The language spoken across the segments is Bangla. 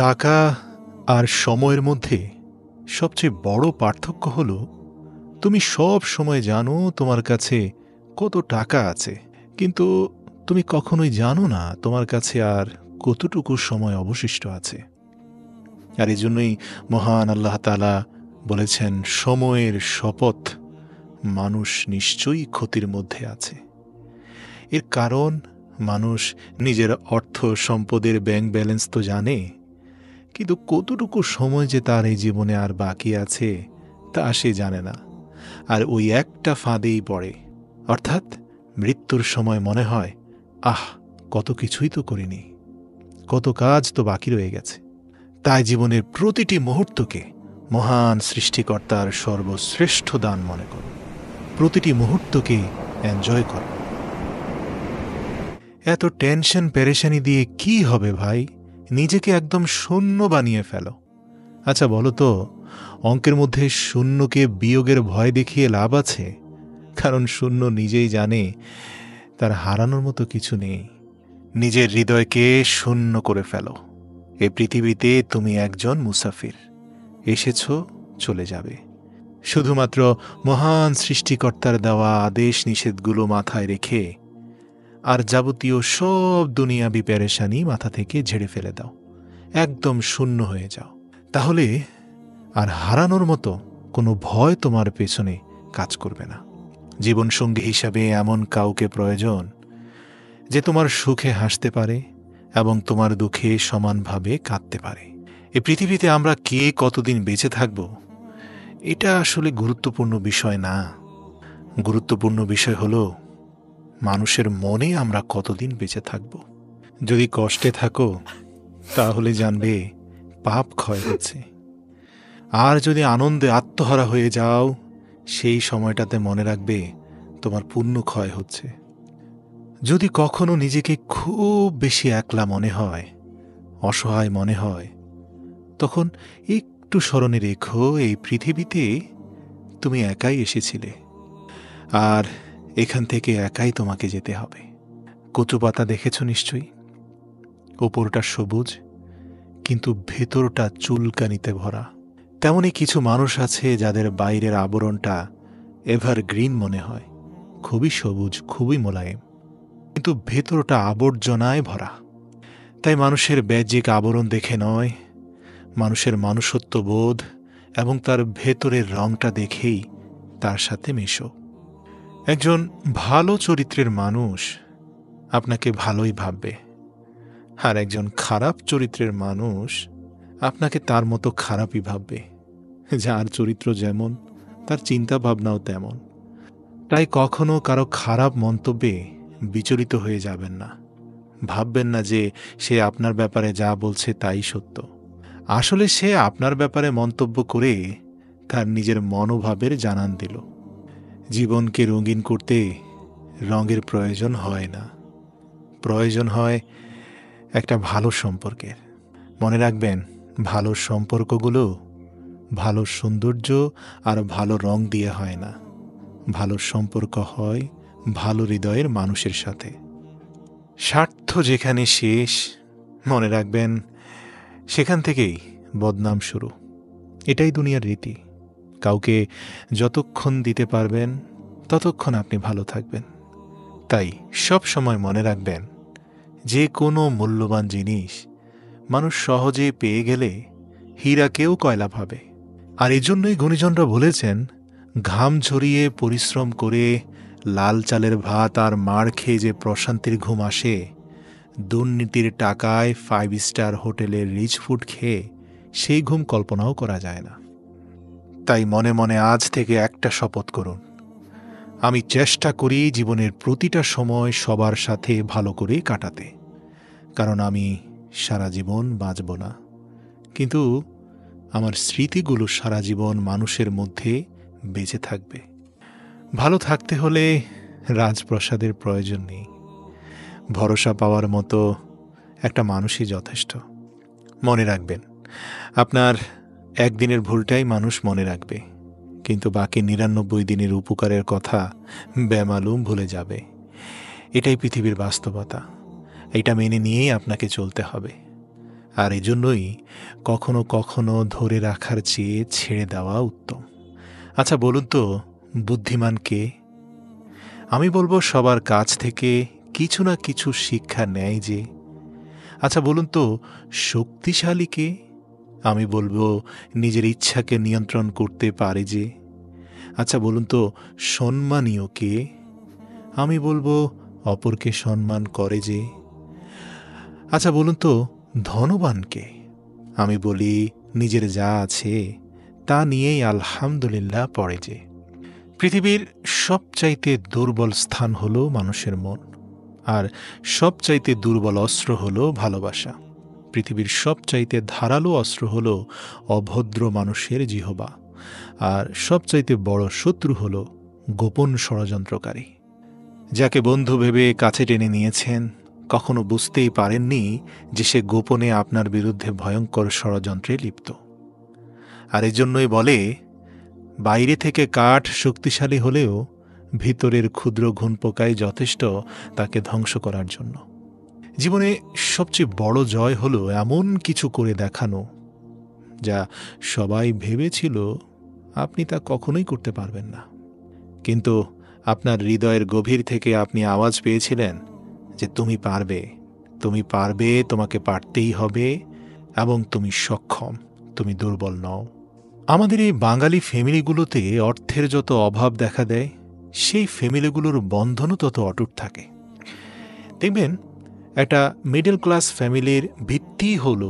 টাকা আর সময়ের মধ্যে সবচেয়ে বড় পার্থক্য হলো তুমি সব সময় জানো তোমার কাছে কত টাকা আছে, কিন্তু তুমি কখনোই জানো না তোমার কাছে আর কতটুকু সময় অবশিষ্ট আছে। আর এজন্যই মহান আল্লাহ তাআলা বলেছেন, সময়ের শপথ, মানুষ নিশ্চয়ই ক্ষতির মধ্যে আছে। এর কারণ মানুষ নিজের অর্থ সম্পদের ব্যাংক ব্যালেন্স তো জানে, কিন্তু কতটুকু সময় যে তার এই জীবনে আর বাকি আছে তা সে জানে না। আর ওই একটা ফাঁদেই পড়ে, অর্থাৎ মৃত্যুর সময় মনে হয়, আহ, কত কিছুই তো করিনি, কত কাজ তো বাকি রয়ে গেছে। তাই জীবনের প্রতিটি মুহূর্তকে মহান সৃষ্টিকর্তার সর্বশ্রেষ্ঠ দান মনে করো, প্রতিটি মুহূর্তকে এনজয় করো। এত টেনশন পেরেশানি দিয়ে কি হবে ভাই? নিজেকে একদম শূন্য বানিয়ে ফেলো। আচ্ছা বলো তো, অঙ্কের মধ্যে শূন্যকে বিয়োগের ভয় দেখিয়ে লাভ আছে? কারণ শূন্য নিজেই জানে তার হারানোর মতো কিছু নেই। নিজের হৃদয়কে শূন্য করে ফেলো। এ পৃথিবীতে তুমি একজন মুসাফির, এসেছ, চলে যাবে। শুধুমাত্র মহান সৃষ্টিকর্তার দেওয়া আদেশ নিষেধগুলো মাথায় রেখে আর যাবতীয় সব দুনিয়াবি পেরেশানি মাথা থেকে ঝেড়ে ফেলে দাও, একদম শূন্য হয়ে যাও। তাহলে আর হারানোর মতো কোনো ভয় তোমার পেছনে কাজ করবে না। জীবনসঙ্গী হিসাবে এমন কাউকে প্রয়োজন যে তোমার সুখে হাসতে পারে এবং তোমার দুঃখে সমানভাবে কাঁদতে পারে। এই পৃথিবীতে আমরা কে কতদিন বেঁচে থাকব, এটা আসলে গুরুত্বপূর্ণ বিষয় না। গুরুত্বপূর্ণ বিষয় হলো মানুষের মনে আমরা কতদিন বেঁচে থাকব। যদি কষ্টে থাকো তাহলে জানবে পাপ ক্ষয় হচ্ছে, আর যদি আনন্দে আত্মহারা হয়ে যাও সেই সময়টাতে মনে রাখবে তোমার পুণ্য ক্ষয় হচ্ছে। যদি কখনো নিজেকে খুব বেশি একলা মনে হয়, অসহায় মনে হয়, তখন একটু স্মরণে রেখো এই পৃথিবীতে তুমি একাই এসেছিলে, আর এখান থেকে একাই তোমাকে যেতে হবে। কচু পাতা দেখেছ নিশ্চয়ই, ওপরটা সবুজ কিন্তু ভেতরটা চুলকানিতে ভরা। তেমনই কিছু মানুষ আছে যাদের বাইরের আবরণটা এভারগ্রিন মনে হয়, খুবই সবুজ, খুবই মোলায়েম, কিন্তু ভেতরটা আবর্জনায় ভরা। তাই মানুষের বাহ্যিক আবরণ দেখে নয়, মানুষের মনুষ্যত্ববোধ এবং তার ভেতরের রংটা দেখেই তার সাথে মেশো। একজন ভালো চরিত্রের মানুষ আপনাকে ভালোই ভাববে, আর একজন খারাপ চরিত্রের মানুষ আপনাকে তার মতো খারাপই ভাববে। যার চরিত্র যেমন তার চিন্তা ভাবনাও তেমন। তাই কখনো কারো খারাপ মন্তব্যে বিচলিত হয়ে যাবেন না। ভাববেন না যে সে আপনার ব্যাপারে যা বলছে তাই সত্য। আসলে সে আপনার ব্যাপারে মন্তব্য করে তার নিজের মনোভাবের জানান দিল। জীবনকে রঙিন করতে রঙের প্রয়োজন হয় না, প্রয়োজন হয় একটা ভালো সম্পর্কের। মনে রাখবেন, ভালো সম্পর্কগুলো ভালো সৌন্দর্য আর ভালো রং দিয়ে হয় না। ভালো সম্পর্ক হয় ভালো হৃদয়ের মানুষের সাথে। স্বার্থ যেখানে শেষ, মনে রাখবেন সেখান থেকেই বদনাম শুরু। এটাই দুনিয়ার রীতি। কাউকে যতক্ষণ দিতে পারবেন ততক্ষণ আপনি ভালো থাকবেন। তাই সব সময় মনে রাখবেন, যে কোনো মূল্যবান জিনিস মানুষ সহজে পেয়ে গেলে হীরাকেও কয়লা ভাবে। আর এজন্যই গুণীজনরা বলেছেন, ঘাম ঝরিয়ে পরিশ্রম করে লাল চালের ভাত আর মাড় খেয়ে যে প্রশান্তির ঘুম আসে, দুর্নীতির টাকায় 5 স্টার হোটেলের রিচ ফুড খেয়ে সেই ঘুম কল্পনাও করা যায় না। তাই মনে মনে আজ থেকে একটা শপথ করুন, আমি চেষ্টা করি জীবনের প্রতিটা সময় সবার সাথে ভালো করে কাটাতে। কারণ আমি সারা জীবন বাঁচব না, কিন্তু আমার স্মৃতিগুলো সারা জীবন মানুষের মধ্যে বেঁচে থাকবে। ভালো থাকতে হলে রাজপ্রাসাদের প্রয়োজন নেই, ভরসা পাওয়ার মতো একটা মানুষই যথেষ্ট। মনে রাখবেন, আপনার একদিনের ভুলটাই মানুষ মনে রাখবে, কিন্তু বাকি 99 দিনের উপকারের কথা বেমালুম ভুলে যাবে। এটাই পৃথিবীর বাস্তবতা। এটা মেনে নিয়েই আপনাকে চলতে হবে। আর এজন্যই কখনো কখনো ধরে রাখার চেয়ে ছেড়ে দেওয়া উত্তম। আচ্ছা বলুন তো, বুদ্ধিমান কে? আমি বলবো সবার কাছ থেকে কিছু না কিছু শিক্ষা নেয় যে। আচ্ছা বলুন তো, শক্তিশালী কে? আমি বলবো নিজের ইচ্ছাকে নিয়ন্ত্রণ করতে পারে যে। আচ্ছা বলুন তো, সম্মানীয় কে? আমি বলবো অপরকে সম্মান করে যে। আচ্ছা বলুন তো, ধনবান কে? আমি বলি নিজের যা আছে তা নিয়েই আলহামদুলিল্লাহ পড়ে যে। পৃথিবীর সবচাইতে দুর্বল স্থান হলো মানুষের মন, আর সবচাইতে দুর্বল অস্ত্র হলো ভালোবাসা। পৃথিবীর সবচাইতে ধারালো অস্ত্র হলো অভদ্র মানুষের জিহবা, আর সবচাইতে বড় শত্রু হলো গোপন ষড়যন্ত্রকারী। যাকে বন্ধু ভেবে কাছে টেনে নিয়েছেন, কখনো বুঝতেই পারেননি যে সে গোপনে আপনার বিরুদ্ধে ভয়ঙ্কর ষড়যন্ত্রে লিপ্ত। আর এজন্যই বলে, বাইরে থেকে কাঠ শক্তিশালী হলেও ভিতরের ক্ষুদ্র ঘুণপোকাই যথেষ্ট তাকে ধ্বংস করার জন্য। জীবনে সবচেয়ে বড় জয় হলো এমন কিছু করে দেখানো যা সবাই ভেবেছিল আপনি তা কখনোই করতে পারবেন না, কিন্তু আপনার হৃদয়ের গভীর থেকে আপনি আওয়াজ পেয়েছিলেন যে তুমি পারবে, তুমি পারবে, তোমাকে পারতেই হবে, এবং তুমি সক্ষম, তুমি দুর্বল নও। আমাদের এই বাঙালি ফ্যামিলিগুলোতে অর্থের যত অভাব দেখা দেয়, সেই ফ্যামিলিগুলোর বন্ধনও তত অটুট থাকে। দেখবেন, একটা মিডল ক্লাস ফ্যামিলির ভিত্তি হল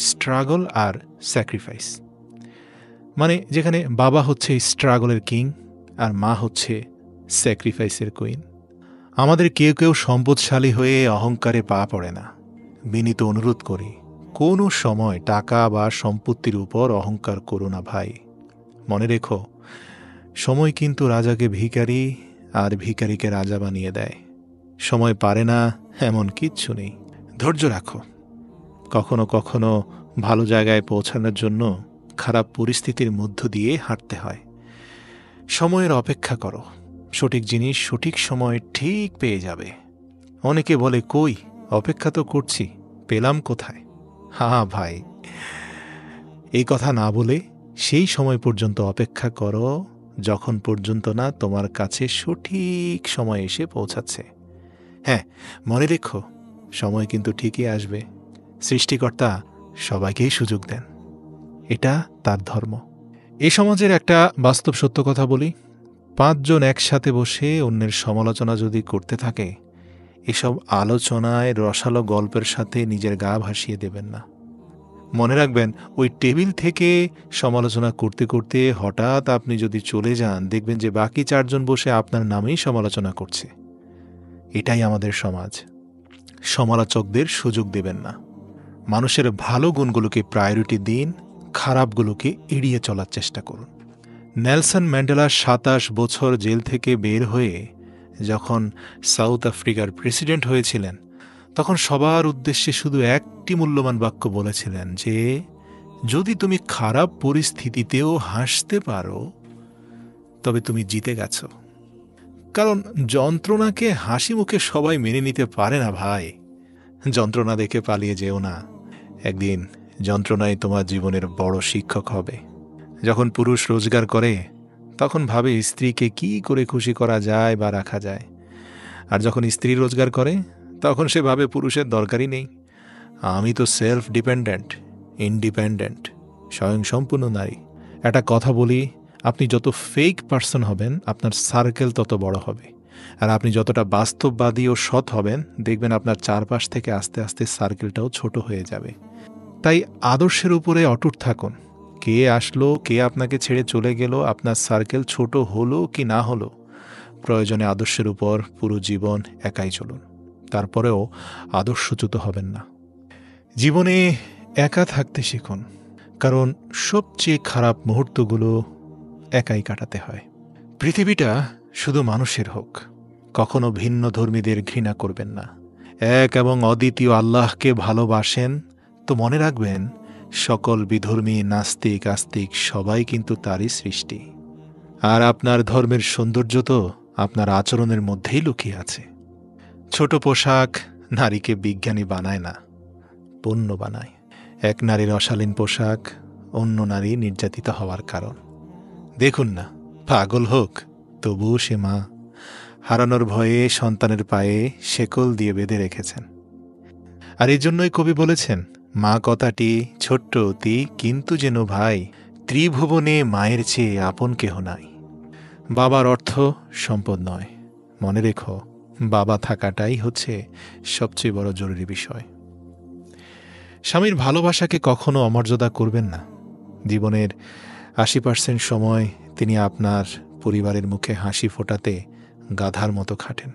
স্ট্রাগল আর স্যাক্রিফাইস। মানে যেখানে বাবা হচ্ছে স্ট্রাগলের কিং আর মা হচ্ছে স্যাক্রিফাইসের কুইন। আমাদের কেউ কেউ সম্পদশালী হয়ে অহংকারে পা পড়ে না। বিনীত অনুরোধ করি, কোনো সময় টাকা বা সম্পত্তির উপর অহংকার করো না ভাই। মনে রেখো, সময় কিন্তু রাজাকে ভিখারি আর ভিখারিকে রাজা বানিয়ে দেয়। সময় পারে না এমন কিচ্ছু নেই। ধৈর্য রাখো। কখনো কখনো ভালো জায়গায় পৌঁছানোর জন্য খারাপ পরিস্থিতির মধ্য দিয়ে হাঁটতে হয়। সময়ের অপেক্ষা করো, সঠিক জিনিস সঠিক সময়ে ঠিক পেয়ে যাবে। অনেকে বলে, কই, অপেক্ষা তো করছি, পেলাম কোথায়? হ্যাঁ ভাই, এই কথা না বলে সেই সময় পর্যন্ত অপেক্ষা করো যখন পর্যন্ত না তোমার কাছে সঠিক সময় এসে পৌঁছাচ্ছে। হ্যাঁ, মনে রেখো, সময় কিন্তু ঠিকই আসবে। সৃষ্টিকর্তা সবাইকেই সুযোগ দেন, এটা তার ধর্ম। এই সমাজের একটা বাস্তব সত্য কথা বলি, 5 জন একসাথে বসে অন্যের সমালোচনা যদি করতে থাকে, এসব আলোচনায় রসালো গল্পের সাথে নিজের গা ভাসিয়ে দেবেন না। মনে রাখবেন, ওই টেবিল থেকে সমালোচনা করতে করতে হঠাৎ আপনি যদি চলে যান, দেখবেন যে বাকি 4 জন বসে আপনার নামেই সমালোচনা করছে। এটাই আমাদের সমাজ। সমালোচকদের সুযোগ দেবেন না। মানুষের ভালো গুণগুলোকে প্রায়োরিটি দিন, খারাপগুলোকে এড়িয়ে চলার চেষ্টা করুন। নেলসন ম্যান্ডেলা 27 বছর জেল থেকে বের হয়ে যখন সাউথ আফ্রিকার প্রেসিডেন্ট হয়েছিলেন, তখন সবার উদ্দেশ্যে শুধু একটি মূল্যবান বাক্য বলেছিলেন যে, যদি তুমি খারাপ পরিস্থিতিতেও হাসতে পারো তবে তুমি জিতে গেছো। কারণ যন্ত্রণাকে হাসি মুখে সবাই মেনে নিতে পারে না ভাই। যন্ত্রণা দেখে পালিয়ে যেও না। একদিন যন্ত্রণাই তোমার জীবনের বড় শিক্ষক হবে। যখন পুরুষ রোজগার করে তখন ভাবে স্ত্রীকে কি করে খুশি করা যায় বা রাখা যায়, আর যখন স্ত্রী রোজগার করে তখন সে ভাবে পুরুষের দরকারই নেই। আমি তো সেলফ ডিপেন্ডেন্ট, ইন্ডিপেন্ডেন্ট, স্বয়ংসম্পূর্ণ নারী। একটা কথা বলি, আপনি যত ফেক পার্সন হবেন আপনার সার্কেল তত বড় হবে, আর আপনি যতটা বাস্তববাদী ও সৎ হবেন দেখবেন আপনার চারপাশ থেকে আস্তে আস্তে সার্কেলটাও ছোট হয়ে যাবে। তাই আদর্শের উপরে অটুট থাকুন। কে আসলো, কে আপনাকে ছেড়ে চলে গেল, আপনার সার্কেল ছোট হলো কি না হলো, প্রয়োজনে আদর্শের উপর পুরো জীবন একাই চলুন। তারপরেও আদর্শচ্যুত হবেন না। জীবনে একা থাকতে শিখুন, কারণ সবচেয়ে খারাপ মুহূর্তগুলো একাই কাটাতে হয়। পৃথিবীটা শুধু মানুষের হোক, কখনো ভিন্ন ধর্মীদের ঘৃণা করবেন না। এক এবং অদ্বিতীয় আল্লাহকে ভালোবাসেন তো মনে রাখবেন, সকল বিধর্মী, নাস্তিক, আস্তিক সবাই কিন্তু তারই সৃষ্টি। আর আপনার ধর্মের সৌন্দর্য তো আপনার আচরণের মধ্যেই লুকিয়ে আছে। ছোট পোশাক নারীকে বিজ্ঞানী বানায় না, পণ্য বানায়। এক নারীর অশালীন পোশাক অন্য নারী নির্যাতিত হওয়ার কারণ। দেখুন না, পাগল হোক তবুও সে মা। হারানোর ভয়ে সন্তানের পায়ে শেকল দিয়ে বেঁধে রেখেছেন। আর এই জন্যই কবি বলেছেন, মা কথাটি ছোট্ট অতি কিন্তু যেন ভাই, ত্রিভুবনে মায়ের চেয়ে আপন কেহ নাই। বাবার অর্থ সম্পদ নয়, মনে রেখো বাবা থাকাটাই হচ্ছে সবচেয়ে বড় জরুরি বিষয়। স্বামীর ভালোবাসাকে কখনো অমর্যাদা করবেন না। জীবনের ৮০% সময় তিনি আপনার পরিবারের মুখে হাসি ফোটাতে গাধার মতো খাটেন।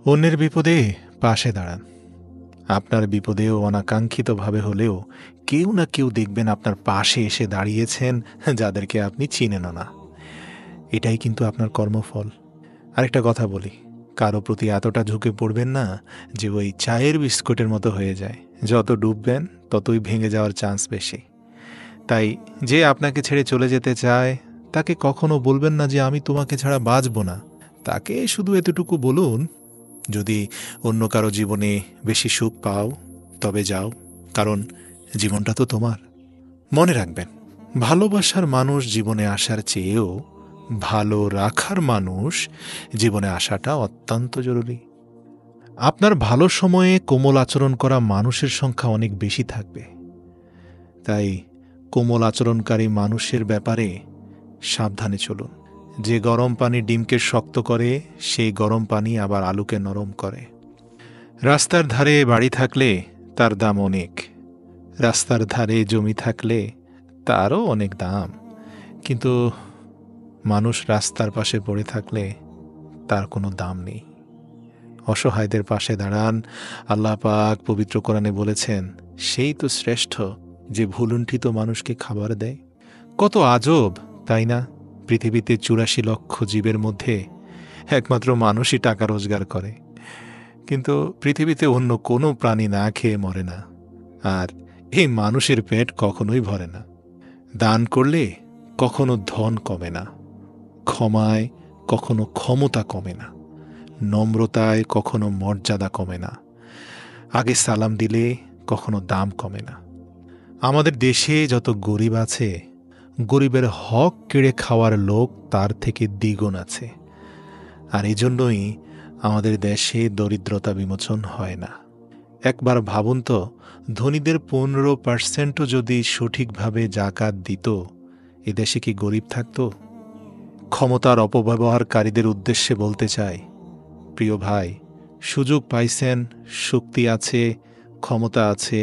অন্যের বিপদে পাশে দাঁড়ান। আপনার বিপদেও অনাকাঙ্ক্ষিতভাবে হলেও কেউ না কেউ দেখবেন আপনার পাশে এসে দাঁড়িয়েছেন, যাদেরকে আপনি চিনেনও না। এটাই কিন্তু আপনার কর্মফল। আরেকটা কথা বলি, কারো প্রতি এতটা ঝুঁকে পড়বেন না যে ওই চায়ের বিস্কুটের মতো হয়ে যায়। যত ডুববেন ততই ভেঙে যাওয়ার চান্স বেশি। তাই যে আপনাকে ছেড়ে চলে যেতে চায় তাকে কখনো বলবেন না যে আমি তোমাকে ছাড়া বাঁচব না। তাকে শুধু এতটুকু বলুন, যদি অন্য কারো জীবনে বেশি সুখ পাও তবে যাও, কারণ জীবনটা তো তোমার। মনে রাখবেন, ভালোবাসার মানুষ জীবনে আসার চেয়েও ভালো রাখার মানুষ জীবনে আসাটা অত্যন্ত জরুরি। আপনার ভালো সময়ে কোমল আচরণ করা মানুষের সংখ্যা অনেক বেশি থাকবে। তাই কোমল আচরণকারী মানুষের ব্যাপারে সাবধানে চলুন। যে গরম পানি ডিমকে শক্ত করে, সেই গরম পানি আবার আলুকে নরম করে। রাস্তার ধারে বাড়ি থাকলে তার দাম অনেক, রাস্তার ধারে জমি থাকলে তারও অনেক দাম। কিন্তু মানুষ রাস্তার পাশে পড়ে থাকলে তার কোনো দাম নেই। অসহায়দের পাশে দাঁড়ান। আল্লাহ পাক পবিত্র কোরআনে বলেছেন, সেই তো শ্রেষ্ঠ যে ভুলুণ্ঠিত মানুষকে খাবার দেয়। কত আজব, তাই না? পৃথিবীতে ৮৪ লক্ষ জীবের মধ্যে একমাত্র মানুষই টাকা রোজগার করে, কিন্তু পৃথিবীতে অন্য কোনো প্রাণী না খেয়ে মরে না। আর এই মানুষের পেট কখনোই ভরে না। দান করলে কখনো ধন কমে না, ক্ষমায় কখনো ক্ষমতা কমে না, নম্রতায় কখনো মর্যাদা কমে না, আগে সালাম দিলে কখনো দাম কমে না। আমাদের দেশে যত গরিব আছে, গরিবের হক কেড়ে খাওয়ার লোক তার থেকে দ্বিগুণ আছে। আর এই জন্যই আমাদের দেশে দরিদ্রতা বিমোচন হয় না। একবার ভাবুন তো, ধনীদের 15% যদি সঠিকভাবে জাকাত দিত, এদেশে কি গরিব থাকত? ক্ষমতার অপব্যবহারকারীদের উদ্দেশ্যে বলতে চাই, প্রিয় ভাই, সুযোগ পাইছেন, শক্তি আছে, ক্ষমতা আছে,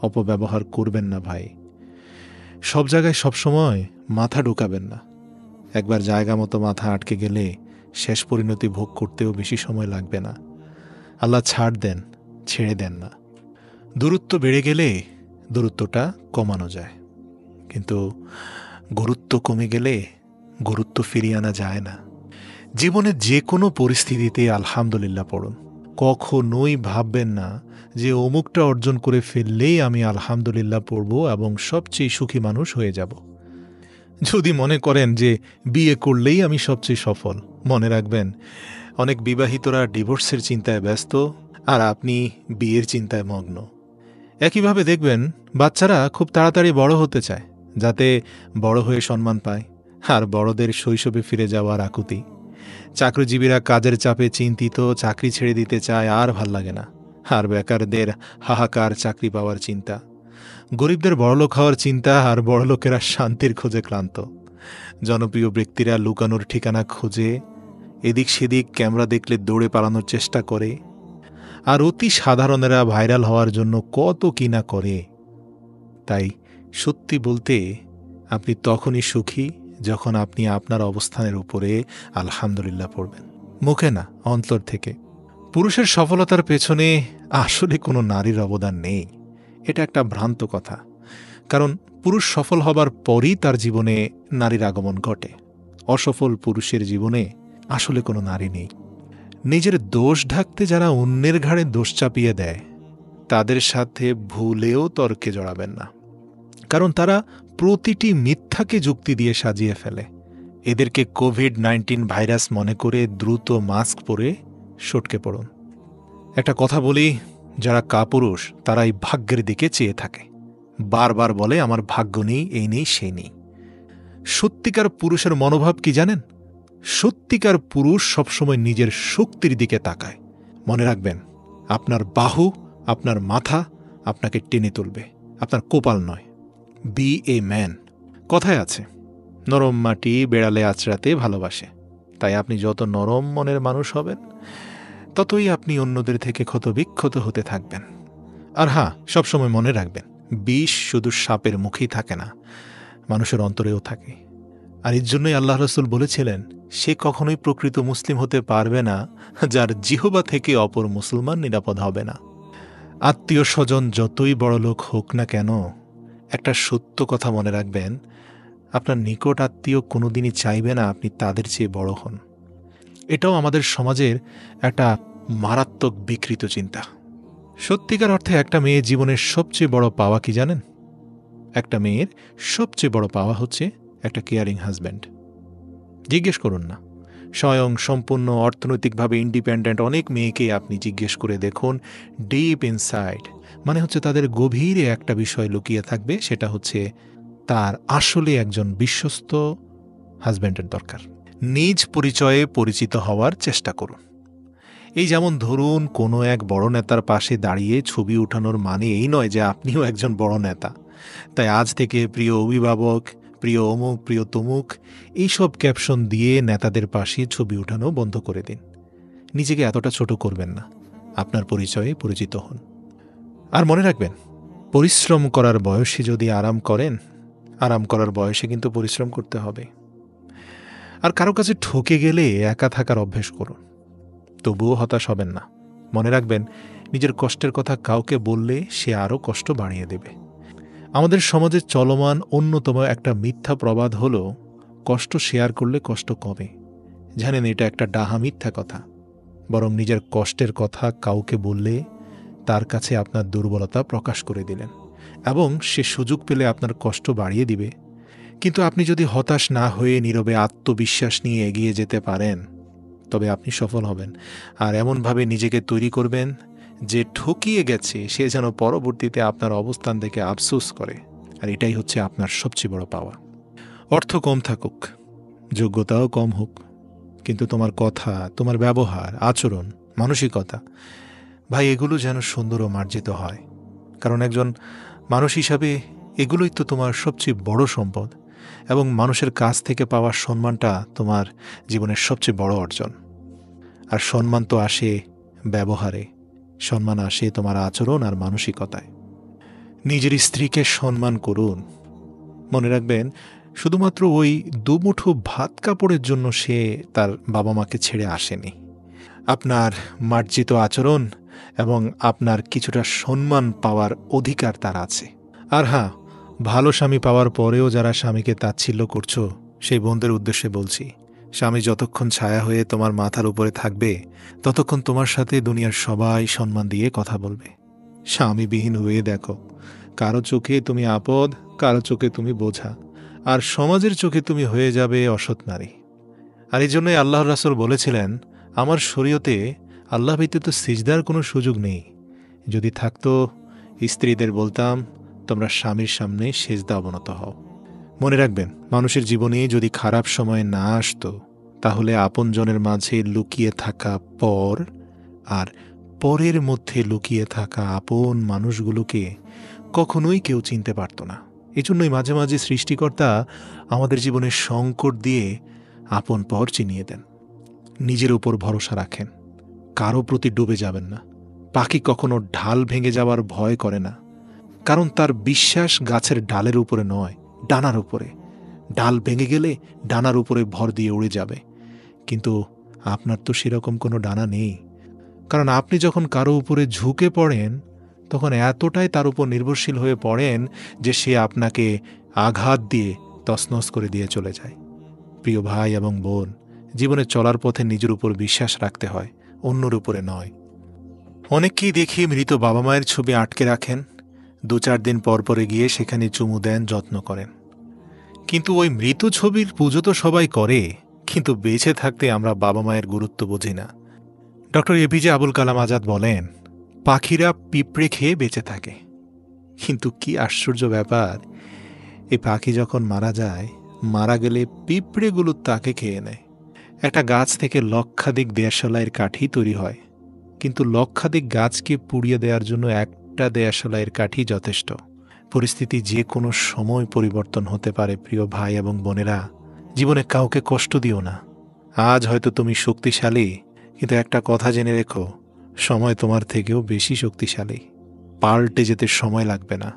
অপব্যবহার করবেন না ভাই। সব জায়গায় সবসময় মাথা ঢুকাবেন না। একবার জায়গা মতো মাথা আটকে গেলে শেষ পরিণতি ভোগ করতেও বেশি সময় লাগবে না। আল্লাহ ছাড় দেন, ছেড়ে দেন না। দূরত্ব বেড়ে গেলে দূরত্বটা কমানো যায়, কিন্তু গুরুত্ব কমে গেলে গুরুত্ব ফিরিয়ে আনা যায় না। জীবনের যে কোনো পরিস্থিতিতে আলহামদুলিল্লাহ পড়ুন। কখনোই ভাববেন না যে অমুকটা অর্জন করে ফেললেই আমি আলহামদুলিল্লাহ পড়ব এবং সবচেয়ে সুখী মানুষ হয়ে যাব। যদি মনে করেন যে বিয়ে করলেই আমি সবচেয়ে সফল, মনে রাখবেন অনেক বিবাহিতরা ডিভোর্সের চিন্তায় ব্যস্ত আর আপনি বিয়ের চিন্তায় মগ্ন। একইভাবে দেখবেন বাচ্চারা খুব তাড়াতাড়ি বড় হতে চায় যাতে বড় হয়ে সম্মান পায়, আর বড়দের শৈশবে ফিরে যাওয়ার আকুতি। চাকরিজীবীরা কাজের চাপে চিন্তিত, চাকরি ছেড়ে দিতে চায়, আর ভাল লাগে না। আর বেকারদের হাহাকার চাকরি পাওয়ার চিন্তা। গরিবদের বড়লোক হওয়ার চিন্তা, আর বড়লোকেরা শান্তির খোঁজে ক্লান্ত। জনপ্রিয় ব্যক্তিরা লুকানোর ঠিকানা খোঁজে, এদিক সেদিক ক্যামেরা দেখলে দৌড়ে পালানোর চেষ্টা করে, আর অতি সাধারণেরা ভাইরাল হওয়ার জন্য কত কি না করে। তাই সত্যি বলতে আপনি তখনই সুখী যখন আপনি আপনার অবস্থানের উপরে আলহামদুলিল্লাহ পড়বেন, মুখে না, অন্তর থেকে। পুরুষের সফলতার পেছনে আসলে কোনো নারীর অবদান নেই, এটা একটা ভ্রান্ত কথা। কারণ পুরুষ সফল হবার পরই তার জীবনে নারীর আগমন ঘটে। অসফল পুরুষের জীবনে আসলে কোনো নারী নেই। নিজের দোষ ঢাকতে যারা অন্যের ঘাড়ে দোষ চাপিয়ে দেয়, তাদের সাথে ভুলেও তর্কে জড়াবেন না, কারণ তারা প্রতিটি মিথ্যাকে যুক্তি দিয়ে সাজিয়ে ফেলে। এদেরকে কোভিড-19 ভাইরাস মনে করে দ্রুত মাস্ক পরে সটকে পড়ুন। একটা কথা বলি, যারা কাপুরুষ তারাই ভাগ্যের দিকে চেয়ে থাকে, বারবার বলে আমার ভাগ্য নেই, এই নেই, সেই নেই। সত্যিকার পুরুষের মনোভাব কি জানেন? সত্যিকার পুরুষ সবসময় নিজের শক্তির দিকে তাকায়। মনে রাখবেন, আপনার বাহু, আপনার মাথা আপনাকে টেনে তুলবে, আপনার কপাল নয়। Be a man. কথায় আছে, নরম মাটি বেড়ালে আঁচড়াতে ভালোবাসে। তাই আপনি যত নরম মনের মানুষ হবেন, ততই আপনি অন্যদের থেকে ক্ষতবিক্ষত হতে থাকবেন। আর হ্যাঁ, সবসময় মনে রাখবেন, বিষ শুধু সাপের মুখেই থাকে না, মানুষের অন্তরেও থাকে। আর এর জন্যই আল্লাহ রাসূল বলেছিলেন, সে কখনোই প্রকৃত মুসলিম হতে পারবে না যার জিহবা থেকে অপর মুসলমান নিরাপদ হবে না। আত্মীয় স্বজন যতই বড় লোক হোক না কেন, একটা সত্য কথা মনে রাখবেন, আপনার নিকট আত্মীয় কোনোদিনই চাইবে না আপনি তাদের চেয়ে বড় হন। এটাও আমাদের সমাজের একটা মারাত্মক বিকৃত চিন্তা। সত্যিকার অর্থে একটা মেয়ে জীবনের সবচেয়ে বড় পাওয়া কি জানেন? একটা মেয়ের সবচেয়ে বড় পাওয়া হচ্ছে একটা কেয়ারিং হাজব্যান্ড। জিজ্ঞেস করুন না, স্বয়ং সম্পূর্ণ অর্থনৈতিকভাবে ইন্ডিপেন্ডেন্ট অনেক মেয়েকে আপনি জিজ্ঞেস করে দেখুন, ডিপ ইনসাইড মানে হচ্ছে তাদের গভীরে একটা বিষয় লুকিয়ে থাকবে, সেটা হচ্ছে তার আসলে একজন বিশ্বস্ত হাজব্যান্ডের দরকার। নিজ পরিচয়ে পরিচিত হওয়ার চেষ্টা করুন। এই যেমন ধরুন, কোনো এক বড় নেতার পাশে দাঁড়িয়ে ছবি উঠানোর মানে এই নয় যে আপনিও একজন বড় নেতা। তাই আজ থেকে প্রিয় অভিভাবক, প্রিয় অমুক, প্রিয় তমুক এইসব ক্যাপশন দিয়ে নেতাদের পাশে ছবি উঠানো বন্ধ করে দিন। নিজেকে এতটা ছোট করবেন না, আপনার পরিচয়ে পরিচিত হন। আর মনে রাখবেন, পরিশ্রম করার বয়সে যদি আরাম করেন, আরাম করার বয়সে কিন্তু পরিশ্রম করতে হবে। আর কারো কাছে ঠকে গেলে একা থাকার অভ্যেস করুন, তবুও হতাশ হবেন না। মনে রাখবেন, নিজের কষ্টের কথা কাউকে বললে সে আরও কষ্ট বাড়িয়ে দেবে। আমাদের সমাজে চলমান অন্যতম একটা মিথ্যা প্রবাদ হলো, কষ্ট শেয়ার করলে কষ্ট কমে। জানেন, এটা একটা ডাহা মিথ্যা কথা। বরং নিজের কষ্টের কথা কাউকে বললে তার কাছে আপনার দুর্বলতা প্রকাশ করে দিলেন, এবং সে সুযোগ পেলে আপনার কষ্ট বাড়িয়ে দিবে। কিন্তু আপনি যদি হতাশ না হয়ে নীরবে আত্মবিশ্বাস নিয়ে এগিয়ে যেতে পারেন, তবে আপনি সফল হবেন। আর এমনভাবে নিজেকে তৈরি করবেন যে ঠকিয়ে গেছে সে যেন পরবর্তীতে আপনার অবস্থান দেখে আফসোস করে। আর এটাই হচ্ছে আপনার সবচেয়ে বড় পাওয়া। অর্থ কম থাকুক, যোগ্যতাও কম হোক, কিন্তু তোমার কথা, তোমার ব্যবহার, আচরণ, মানসিকতা, ভাই, এগুলো যেন সুন্দর ও মার্জিত হয়। কারণ একজন মানুষ হিসাবে এগুলোই তো তোমার সবচেয়ে বড় সম্পদ, এবং মানুষের কাছ থেকে পাওয়া সম্মানটা তোমার জীবনের সবচেয়ে বড় অর্জন। আর সম্মান তো আসে ব্যবহারে, সম্মান আসে তোমার আচরণ আর মানসিকতায়। নিজের স্ত্রীকে সম্মান করুন। মনে রাখবেন, শুধুমাত্র ওই দুমুঠো ভাত কাপড়ের জন্য সে তার বাবা মাকে ছেড়ে আসেনি। আপনার মার্জিত আচরণ এবং আপনার কিছুটা সম্মান পাওয়ার অধিকার তার আছে। আর হ্যাঁ, ভালো স্বামী পাওয়ার পরেও যারা স্বামীকে তাচ্ছিল্য করছো, সেই বোনদের উদ্দেশ্যে বলছি, স্বামী যতক্ষণ ছায়া হয়ে তোমার মাথার উপরে থাকবে, ততক্ষণ তোমার সাথে দুনিয়ার সবাই সম্মান দিয়ে কথা বলবে। স্বামীবিহীন হয়ে দেখো, কারো চোখে তুমি আপদ, কারো চোখে তুমি বোঝা, আর সমাজের চোখে তুমি হয়ে যাবে অসৎ নারী। আর এই জন্যই আল্লাহর রাসূল বলেছিলেন, আমার শরীয়তে আল্লাহ ব্যতীত সিজদার কোনো সুযোগ নেই। যদি থাকতো, স্ত্রীদের বলতাম, তোমরা স্বামীর সামনে সেজদা অবনত হও। মনে রাখবেন, মানুষের জীবনে যদি খারাপ সময় না আসতো, তাহলে আপনজনের মাঝে লুকিয়ে থাকা পর আর পরের মধ্যে লুকিয়ে থাকা আপন মানুষগুলোকে কখনোই কেউ চিনতে পারত না। এজন্যই মাঝে মাঝে সৃষ্টিকর্তা আমাদের জীবনে সংকট দিয়ে আপন পর চিনিয়ে দেন। নিজের উপর ভরসা রাখেন, কারো প্রতি ডুবে যাবেন না। পাখি কখনো ঢাল ভেঙে যাওয়ার ভয় করে না, কারণ তার বিশ্বাস গাছের ডালের উপরে নয়, ডানার উপরে। ডাল ভেঙে গেলে ডানার উপরে ভর দিয়ে উড়ে যাবে, কিন্তু আপনার তো সেরকম কোনো ডানা নেই। কারণ আপনি যখন কারো উপরে ঝুঁকে পড়েন, তখন এতটাই তার উপর নির্ভরশীল হয়ে পড়েন যে সে আপনাকে আঘাত দিয়ে তছনছ করে দিয়ে চলে যায়। প্রিয় ভাই এবং বোন, জীবনে চলার পথে নিজের উপর বিশ্বাস রাখতে হয়, অন্যর উপরে নয়। অনেককেই দেখি মৃত বাবা মায়ের ছবি আটকে রাখেন, 2-4 দিন পর পরে গিয়ে সেখানে চুমু দেন, যত্ন করেন। কিন্তু ওই মৃত ছবির পুজো তো সবাই করে, কিন্তু বেঁচে থাকতে আমরা বাবা মায়ের গুরুত্ব বুঝি না। ডক্টর এপিজে আবুল কালাম আজাদ বলেন, পাখিরা পিঁপড়ে খেয়ে বেঁচে থাকে, কিন্তু কি আশ্চর্য ব্যাপার, এই পাখি যখন মারা যায়, মারা গেলে পিঁপড়েগুলো তাকে খেয়ে নেয়। একটা গাছ থেকে লক্ষাধিক দেশালাইয়ের কাঠি তৈরি হয়, কিন্তু লক্ষাধিক গাছকে পুড়িয়ে দেওয়ার জন্য একটা দেশালাইয়ের কাঠি যথেষ্ট। পরিস্থিতি যে কোনো সময় পরিবর্তন হতে পারে প্রিয় ভাই এবং বোনেরা। জীবনে কাউকে কষ্ট দিও না। আজ হয়তো তুমি শক্তিশালী, কিন্তু একটা কথা জেনে রেখো, সময় তোমার থেকেও বেশি শক্তিশালী। পাল্টে যেতে সময় লাগবে না।